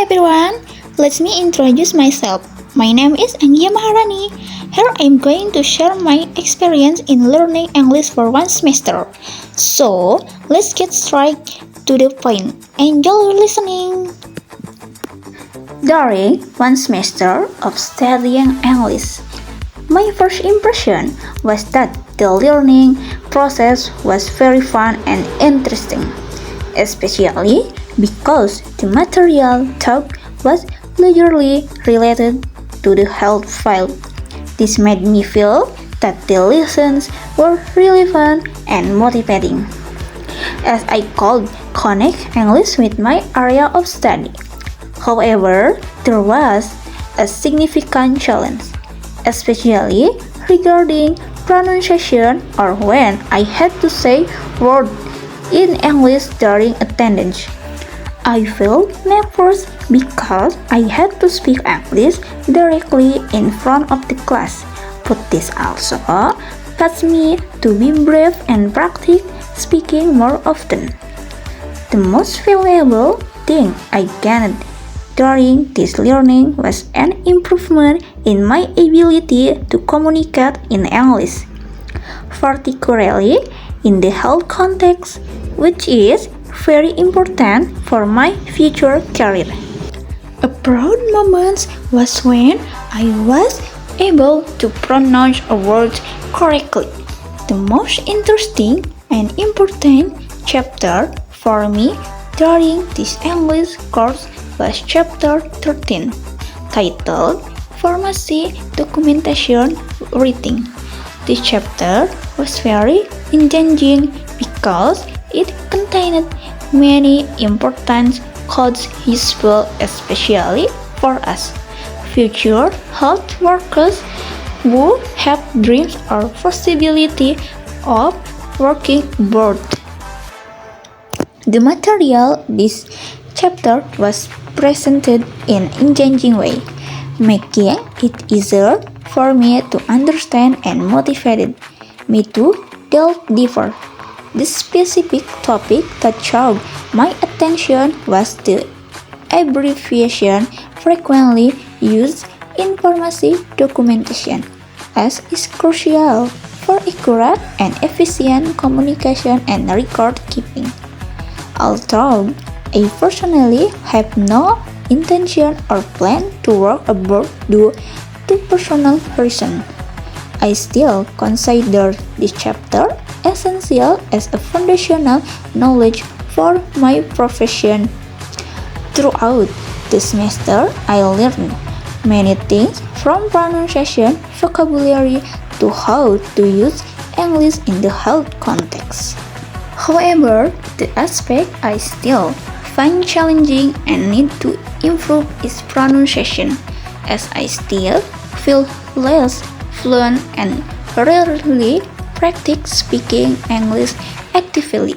everyone, let me introduce myself. My name is Anggia Maharani. Here I'm going to share my experience in learning English for one semester. So, let's get straight to the point. Enjoy listening! During one semester of studying English, my first impression was that the learning process was very fun and interesting, especially because the material taught was largely related to the health field. This made me feel that the lessons were really fun and motivating, as I could connect English with my area of study. However, there was a significant challenge, especially regarding pronunciation or when I had to say words in English during attendance. I felt nervous because I had to speak English directly in front of the class, but this also caused me to be brave and practice speaking more often. The most valuable thing I gained during this learning was an improvement in my ability to communicate in English, particularly in the health context, which is very important for my future career. A proud moment was when I was able to pronounce a word correctly. The most interesting and important chapter for me during this English course was chapter 13, titled Pharmacy Documentation Reading. This chapter was very engaging because it contained many important codes useful especially for us, future health workers who have dreams or possibility of working abroad. The material this chapter was presented in engaging way, making it easier for me to understand and motivated me to delve deeper. The specific topic that caught my attention was the abbreviation frequently used in pharmacy documentation, as is crucial for accurate and efficient communication and record keeping. Although I personally have no intention or plan to work abroad due to personal reasons, I still consider this chapter essential as a foundational knowledge for my profession. Throughout the semester, I learned many things from pronunciation, vocabulary, to how to use English in the health context. However, the aspect I still find challenging and need to improve is pronunciation, as I still feel less fluent and rarely practice speaking English actively.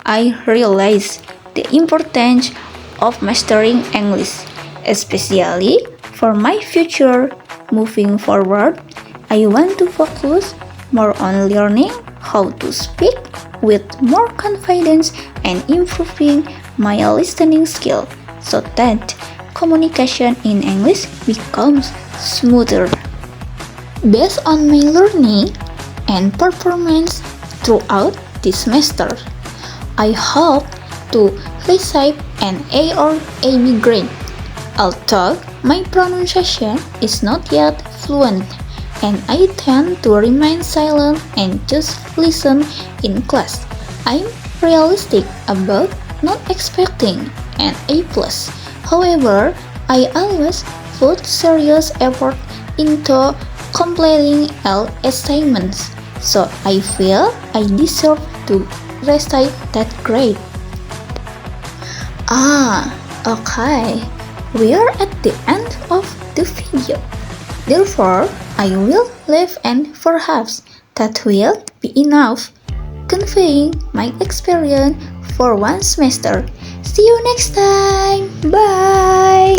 I realize the importance of mastering English, especially for my future. Moving forward, I want to focus more on learning how to speak with more confidence and improving my listening skill so that communication in English becomes smoother. Based on my learning and performance throughout this semester, I hope to receive an A or AB grade. Although my pronunciation is not yet fluent, and I tend to remain silent and just listen in class, I'm realistic about not expecting an A+. However, I always put serious effort into completing all assignments, so I feel I deserve to receive that grade. Okay. We are at the end of the video. Therefore, I will leave and perhaps that will be enough conveying my experience for one semester. See you next time. Bye.